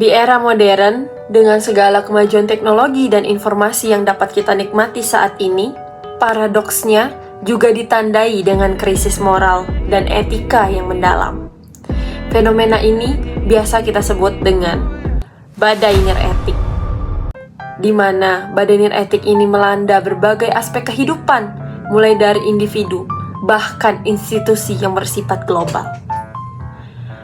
Di era modern, dengan segala kemajuan teknologi dan informasi yang dapat kita nikmati saat ini, paradoksnya juga ditandai dengan krisis moral dan etika yang mendalam. Fenomena ini biasa kita sebut dengan badai niretik, di mana badai niretik ini melanda berbagai aspek kehidupan, mulai dari individu, bahkan institusi yang bersifat global.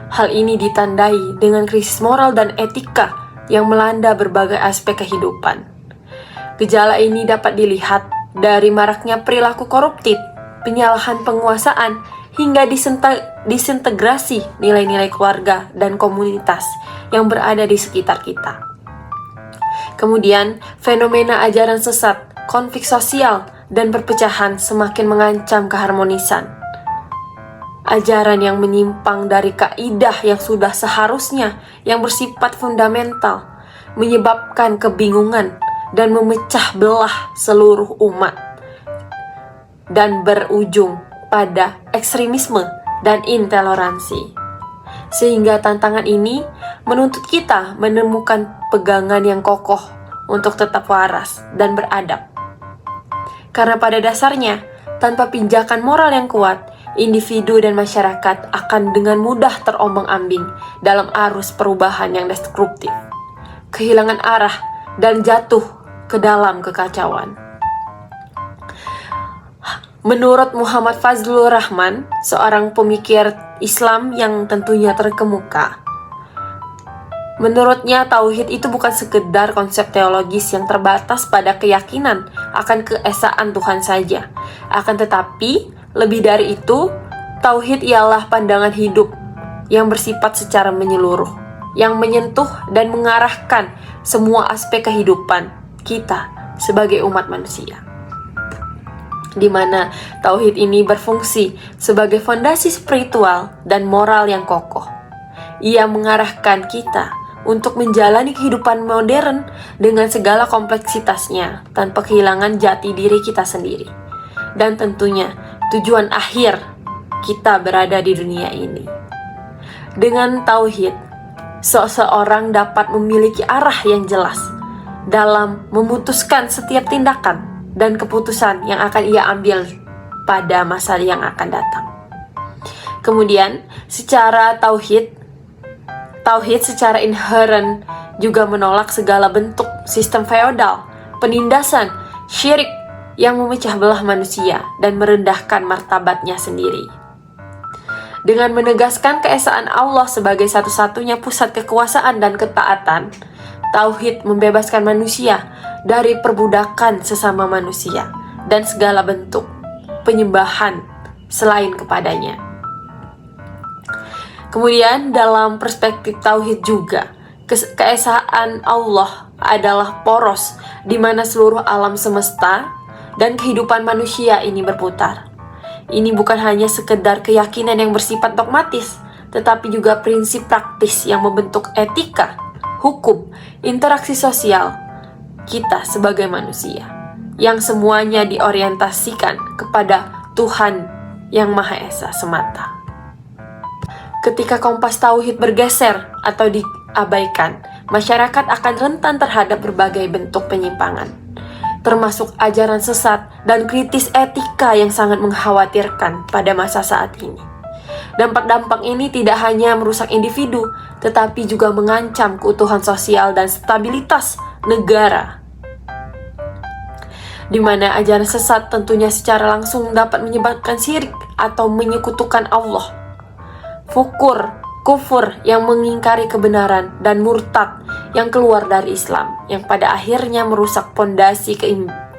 Hal ini ditandai dengan krisis moral dan etika yang melanda berbagai aspek kehidupan. Gejala ini dapat dilihat dari maraknya perilaku koruptif, penyalahan penguasaan, hingga disintegrasi nilai-nilai keluarga dan komunitas yang berada di sekitar kita. Kemudian, fenomena ajaran sesat, konflik sosial, dan perpecahan semakin mengancam keharmonisan. Ajaran yang menyimpang dari kaidah yang sudah seharusnya yang bersifat fundamental menyebabkan kebingungan dan memecah belah seluruh umat dan berujung pada ekstremisme dan intoleransi. Sehingga tantangan ini menuntut kita menemukan pegangan yang kokoh untuk tetap waras dan beradab. Karena pada dasarnya, tanpa pijakan moral yang kuat, individu dan masyarakat akan dengan mudah terombang-ambing dalam arus perubahan yang destruktif, kehilangan arah, dan jatuh ke dalam kekacauan. Menurut Muhammad Fazlur Rahman, seorang pemikir Islam yang tentunya terkemuka, menurutnya tauhid itu bukan sekedar konsep teologis yang terbatas pada keyakinan akan keesaan Tuhan saja. Akan tetapi, lebih dari itu, tauhid ialah pandangan hidup yang bersifat secara menyeluruh, yang menyentuh dan mengarahkan semua aspek kehidupan kita sebagai umat manusia. Di mana tauhid ini berfungsi sebagai fondasi spiritual dan moral yang kokoh. Ia mengarahkan kita untuk menjalani kehidupan modern dengan segala kompleksitasnya tanpa kehilangan jati diri kita sendiri. Dan tentunya tujuan akhir kita berada di dunia ini. Dengan tauhid, seseorang dapat memiliki arah yang jelas dalam memutuskan setiap tindakan dan keputusan yang akan ia ambil pada masa yang akan datang. Kemudian, secara tauhid secara inheren juga menolak segala bentuk sistem feodal, penindasan, syirik yang memecah belah manusia dan merendahkan martabatnya sendiri. Dengan menegaskan keesaan Allah sebagai satu-satunya pusat kekuasaan dan ketaatan, tauhid membebaskan manusia dari perbudakan sesama manusia dan segala bentuk penyembahan selain kepadanya. Kemudian dalam perspektif tauhid juga, keesaan Allah adalah poros di mana seluruh alam semesta dan kehidupan manusia ini berputar. Ini bukan hanya sekedar keyakinan yang bersifat dogmatis, tetapi juga prinsip praktis yang membentuk etika, hukum, interaksi sosial kita sebagai manusia, yang semuanya diorientasikan kepada Tuhan yang Maha Esa semata. Ketika kompas tauhid bergeser atau diabaikan, masyarakat akan rentan terhadap berbagai bentuk penyimpangan, termasuk ajaran sesat dan kritis etika yang sangat mengkhawatirkan pada masa saat ini. Dampak-dampak ini tidak hanya merusak individu, tetapi juga mengancam keutuhan sosial dan stabilitas negara. Di mana ajaran sesat tentunya secara langsung dapat menyebabkan syirik atau menyekutukan Allah, kufur yang mengingkari kebenaran, dan murtad yang keluar dari Islam, yang pada akhirnya merusak pondasi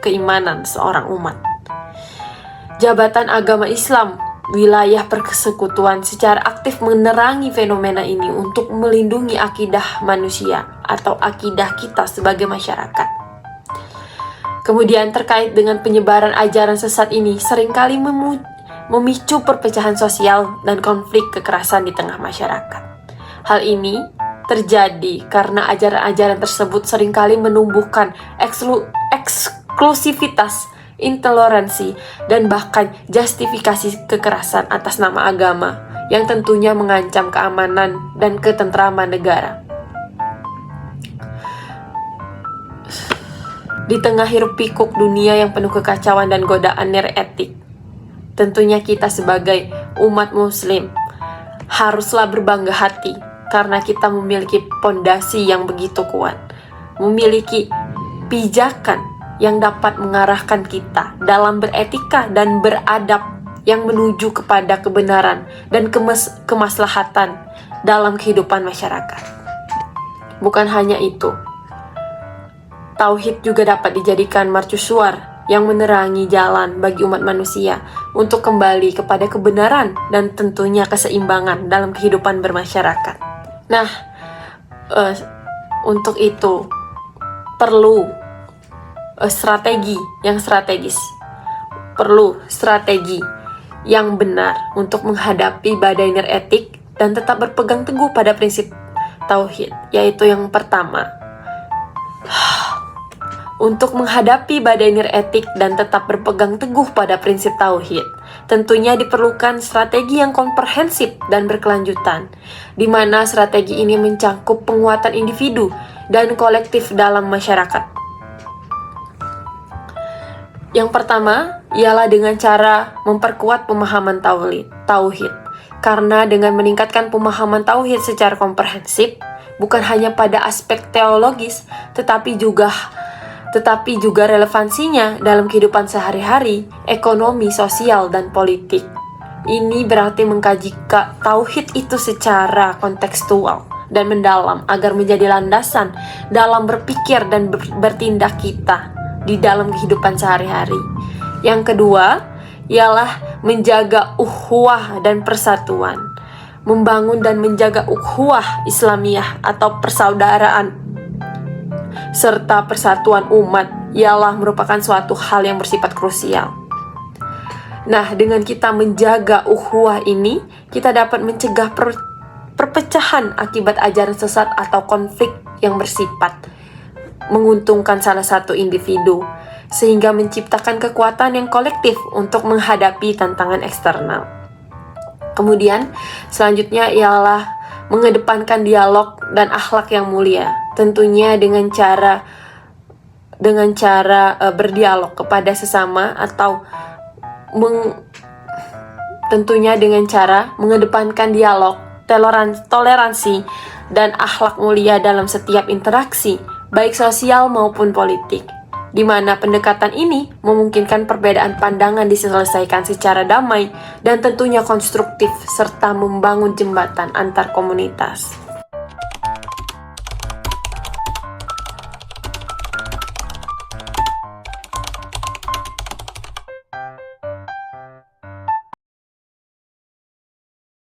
keimanan seorang umat. Jabatan agama Islam, wilayah persekutuan secara aktif menerangi fenomena ini untuk melindungi akidah manusia atau akidah kita sebagai masyarakat. Kemudian terkait dengan penyebaran ajaran sesat ini seringkali memicu perpecahan sosial dan konflik kekerasan di tengah masyarakat. Hal ini terjadi karena ajaran-ajaran tersebut seringkali menumbuhkan eksklusivitas, intoleransi, dan bahkan justifikasi kekerasan atas nama agama yang tentunya mengancam keamanan dan ketentraman negara. Di tengah hiruk pikuk dunia yang penuh kekacauan dan godaan nir-etik, tentunya kita sebagai umat muslim haruslah berbangga hati karena kita memiliki pondasi yang begitu kuat, memiliki pijakan yang dapat mengarahkan kita dalam beretika dan beradab yang menuju kepada kebenaran dan kemaslahatan dalam kehidupan masyarakat. Bukan hanya itu, tauhid juga dapat dijadikan mercusuar yang menerangi jalan bagi umat manusia untuk kembali kepada kebenaran dan tentunya keseimbangan dalam kehidupan bermasyarakat. Nah, untuk itu perlu strategi yang strategis, perlu strategi yang benar untuk menghadapi badai nir-etik dan tetap berpegang teguh pada prinsip tauhid, yaitu yang pertama, untuk menghadapi badai nir-etik dan tetap berpegang teguh pada prinsip tauhid, tentunya diperlukan strategi yang komprehensif dan berkelanjutan, di mana strategi ini mencakup penguatan individu dan kolektif dalam masyarakat. Yang pertama ialah dengan cara memperkuat pemahaman tauhid. Karena dengan meningkatkan pemahaman tauhid secara komprehensif, bukan hanya pada aspek teologis, tetapi juga relevansinya dalam kehidupan sehari-hari, ekonomi, sosial, dan politik. Ini berarti mengkaji tauhid itu secara kontekstual dan mendalam agar menjadi landasan dalam berpikir dan bertindak kita di dalam kehidupan sehari-hari. Yang kedua ialah menjaga ukhuwah dan persatuan. Membangun dan menjaga ukhuwah Islamiyah atau persaudaraan serta persatuan umat ialah merupakan suatu hal yang bersifat krusial. Nah, dengan kita menjaga ukhuwah ini, kita dapat mencegah perpecahan akibat ajaran sesat atau konflik yang bersifat menguntungkan salah satu individu, sehingga menciptakan kekuatan yang kolektif untuk menghadapi tantangan eksternal. Kemudian, selanjutnya ialah mengedepankan dialog dan akhlak yang mulia, tentunya dengan cara berdialog kepada sesama atau tentunya dengan cara mengedepankan dialog, toleransi, dan akhlak mulia dalam setiap interaksi, baik sosial maupun politik, di mana pendekatan ini memungkinkan perbedaan pandangan diselesaikan secara damai dan tentunya konstruktif serta membangun jembatan antar komunitas.